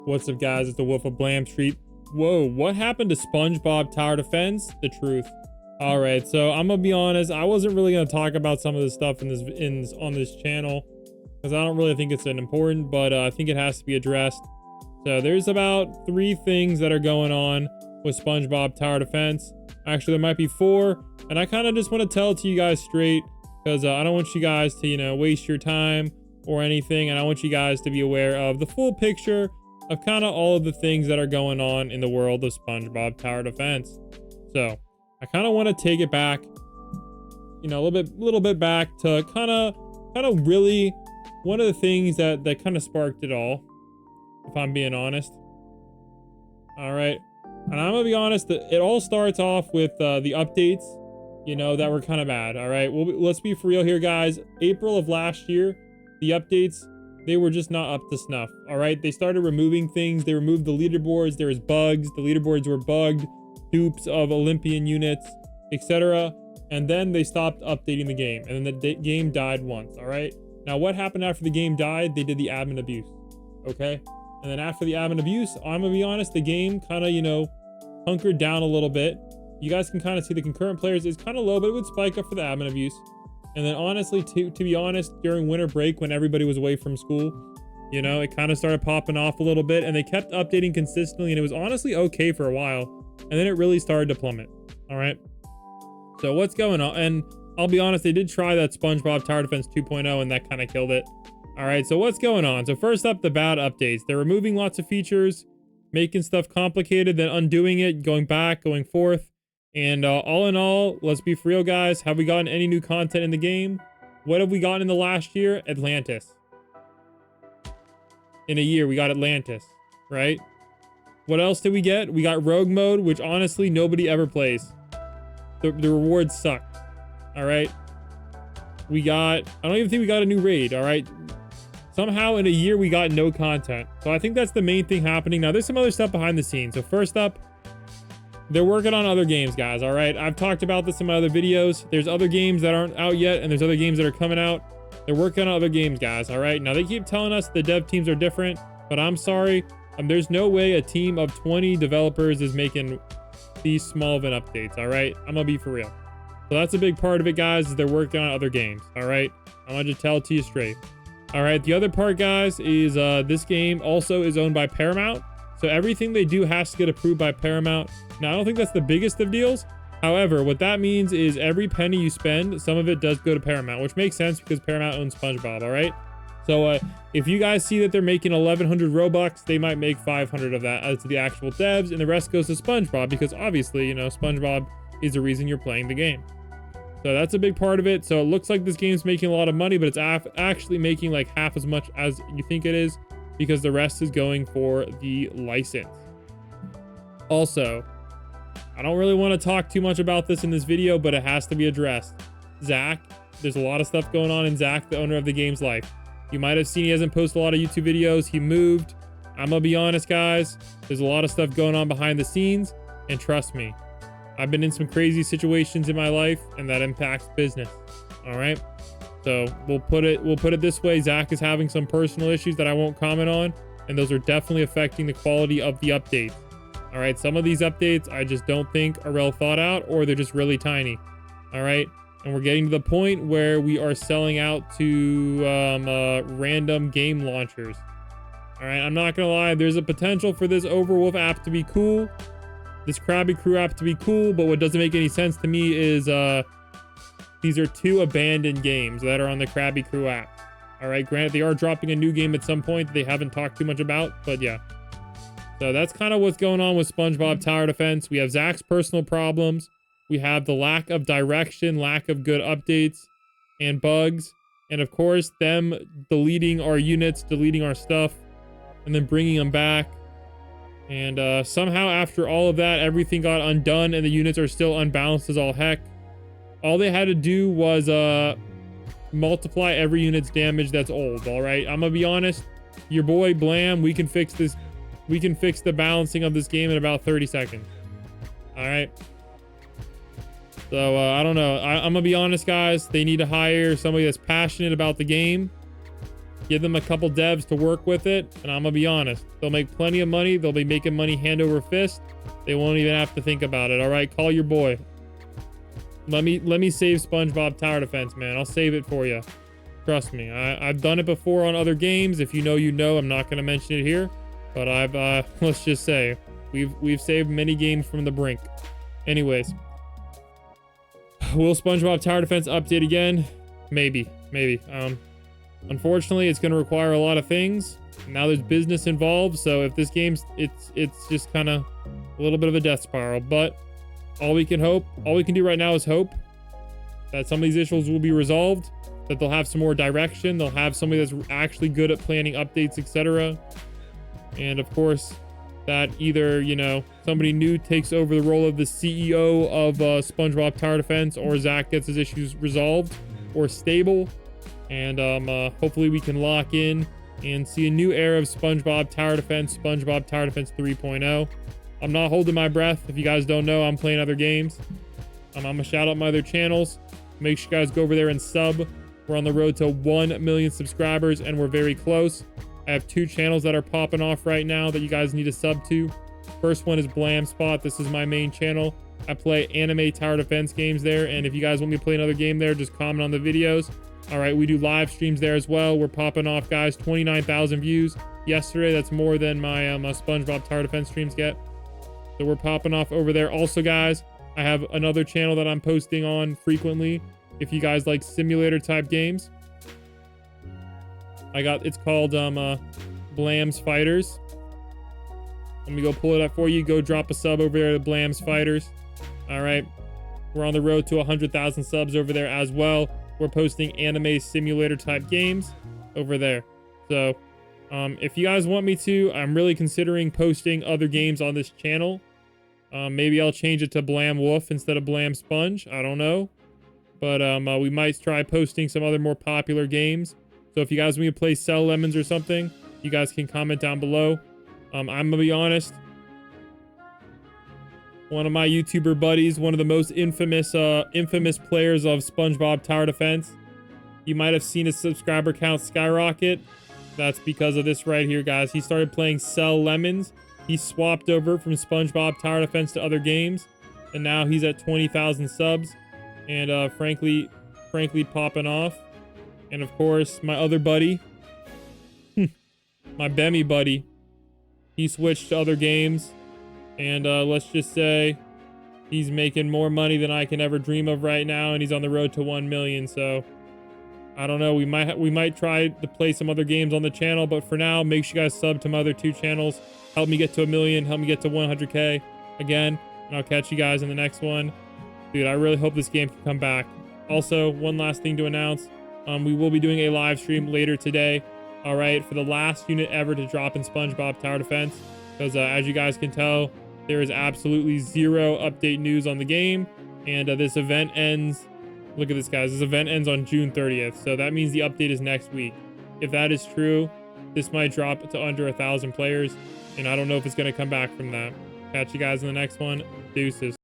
What's up, guys? It's the Wolf of Blam Street. Whoa, what happened to Spongebob Tower Defense? The truth. All right, so I'm gonna be honest. I wasn't really gonna talk about some of this stuff on this channel because I don't really think it's important, but I think it has to be addressed. So there's about 3 things that are going on with Spongebob Tower Defense. Actually, there might be 4, and I kind of just want to tell it to you guys straight because I don't want you guys to, waste your time or anything, and I want you guys to be aware of the full picture of kind of all of the things that are going on in the world of Spongebob Tower Defense. So I kind of want to take it back, a little bit back to kind of really one of the things that kind of sparked it all, if I'm being honest. All right, and I'm gonna be honest, it all starts off with the updates, that were kind of bad. All right, well, let's be for real here, guys. April of last year, the updates, they were just not up to snuff. All right, they started removing things. They removed the leaderboards. There was bugs. The leaderboards were bugged, dupes of Olympian units, etc. And then they stopped updating the game, and then the game died once. All right, now what happened after the game died? They did the admin abuse. Okay, and then after the admin abuse, I'm gonna be honest, the game kind of hunkered down a little bit. You guys can kind of see the concurrent players is kind of low, but it would spike up for the admin abuse. And then honestly, to be honest, during winter break when everybody was away from school, it kind of started popping off a little bit, and they kept updating consistently, and it was honestly okay for a while, and then it really started to plummet. All right, so what's going on? And I'll be honest, they did try that Spongebob Tower Defense 2.0, and that kind of killed it. All right, so what's going on? So first up, the bad updates. They're removing lots of features, making stuff complicated, then undoing it, going back, going forth. And all in all, let's be for real, guys. Have we gotten any new content in the game? What have we gotten in the last year? Atlantis. In a year, we got Atlantis, right? What else did we get? We got Rogue Mode, which honestly, nobody ever plays. The rewards sucked, all right? I don't even think we got a new raid, all right? Somehow in a year, we got no content. So I think that's the main thing happening. Now, there's some other stuff behind the scenes. So first up, they're working on other games, guys, all right? I've talked about this in my other videos. There's other games that aren't out yet, and there's other games that are coming out. They're working on other games, guys, all right? Now, they keep telling us the dev teams are different, but I'm sorry. There's no way a team of 20 developers is making these small of an updates, all right? I'm gonna be for real. So that's a big part of it, guys, is they're working on other games, all right? I'm gonna just tell it to you straight. All right, the other part, guys, is this game also is owned by Paramount. So everything they do has to get approved by Paramount. Now, I don't think that's the biggest of deals. However, what that means is every penny you spend, some of it does go to Paramount, which makes sense because Paramount owns SpongeBob, all right? So if you guys see that they're making 1,100 Robux, they might make 500 of that as the actual devs, and the rest goes to SpongeBob because obviously, SpongeBob is the reason you're playing the game. So that's a big part of it. So it looks like this game's making a lot of money, but it's actually making like half as much as you think it is because the rest is going for the license. Also, I don't really want to talk too much about this in this video, but it has to be addressed. Zach, there's a lot of stuff going on in Zach, the owner of the game's life. You might have seen he hasn't posted a lot of YouTube videos. He moved. I'm gonna be honest, guys. There's a lot of stuff going on behind the scenes, and trust me, I've been in some crazy situations in my life, and that impacts business. All right. So we'll put it this way. Zach is having some personal issues that I won't comment on, and those are definitely affecting the quality of the updates. All right, some of these updates I just don't think are well thought out, or they're just really tiny. All right, and we're getting to the point where we are selling out to random game launchers. All right, I'm not gonna lie, there's a potential for this Overwolf app to be cool, this Krabby Crew app to be cool, but what doesn't make any sense to me is these are 2 abandoned games that are on the Krabby Crew app. All right, granted, they are dropping a new game at some point that they haven't talked too much about, but yeah. So that's kind of what's going on with Spongebob Tower Defense. We have Zach's personal problems. We have the lack of direction, lack of good updates and bugs. And of course, them deleting our units, deleting our stuff, and then bringing them back. And somehow after all of that, everything got undone and the units are still unbalanced as all heck. All they had to do was multiply every unit's damage that's old, all right? I'm gonna be honest, your boy Blam, we can fix this. We can fix the balancing of this game in about 30 seconds. All right. So I don't know. I'm gonna be honest, guys. They need to hire somebody that's passionate about the game Give them a couple devs to work with it, and I'm gonna be honest, they'll make plenty of money. They'll be making money hand over fist. They won't even have to think about it. All right, call your boy. Let me save SpongeBob Tower Defense, man. I'll save it for you. Trust me. I've done it before on other games. If you know, you know. I'm not gonna mention it here, but I've let's just say we've saved many games from the brink. Anyways, will SpongeBob Tower Defense update again? Maybe. Unfortunately, it's going to require a lot of things. Now there's business involved, so if this game's it's just kind of a little bit of a death spiral. But all we can do right now is hope that some of these issues will be resolved, that they'll have some more direction, they'll have somebody that's actually good at planning updates, etc. And of course, that either, you know, somebody new takes over the role of the CEO of SpongeBob Tower Defense, or Zach gets his issues resolved or stable. And hopefully we can lock in and see a new era of SpongeBob Tower Defense, SpongeBob Tower Defense 3.0. I'm not holding my breath. If you guys don't know, I'm playing other games. I'm gonna shout out my other channels. Make sure you guys go over there and sub. We're on the road to 1 million subscribers, and we're very close. I have 2 channels that are popping off right now that you guys need to sub to. First one is Blam Spot. This is my main channel. I play anime tower defense games there, and if you guys want me to play another game there, just comment on the videos. All right, we do live streams there as well. We're popping off, guys. 29,000 views yesterday. That's more than my my SpongeBob Tower Defense streams get. So we're popping off over there. Also, guys, I have another channel that I'm posting on frequently. If you guys like simulator type games, it's called Blam's Fighters. Let me go pull it up for you. Go drop a sub over there to Blam's Fighters. All right, we're on the road to 100,000 subs over there as well. We're posting anime simulator type games over there. So if you guys want me to, I'm really considering posting other games on this channel. Maybe I'll change it to Blam Wolf instead of Blam Sponge. I don't know. But we might try posting some other more popular games. So if you guys want me to play Cell Lemons or something, you guys can comment down below. I'm gonna be honest. One of my YouTuber buddies, one of the most infamous players of SpongeBob Tower Defense. You might have seen his subscriber count skyrocket. That's because of this right here, guys. He started playing Cell Lemons. He swapped over from SpongeBob Tower Defense to other games, and now he's at 20,000 subs, and frankly popping off. And of course, my other buddy, my Bemmy buddy, he switched to other games. And let's just say he's making more money than I can ever dream of right now, and he's on the road to 1 million. So I don't know. We might try to play some other games on the channel, but for now, make sure you guys sub to my other 2 channels. Help me get to 1 million. Help me get to 100K again, and I'll catch you guys in the next one. Dude, I really hope this game can come back. Also, one last thing to announce: we will be doing a live stream later today. All right, for the last unit ever to drop in SpongeBob Tower Defense, because as you guys can tell, there is absolutely zero update news on the game, and this event ends. Look at this, guys. This event ends on June 30th, so that means the update is next week. If that is true, this might drop to under 1,000 players, and I don't know if it's going to come back from that. Catch you guys in the next one. Deuces.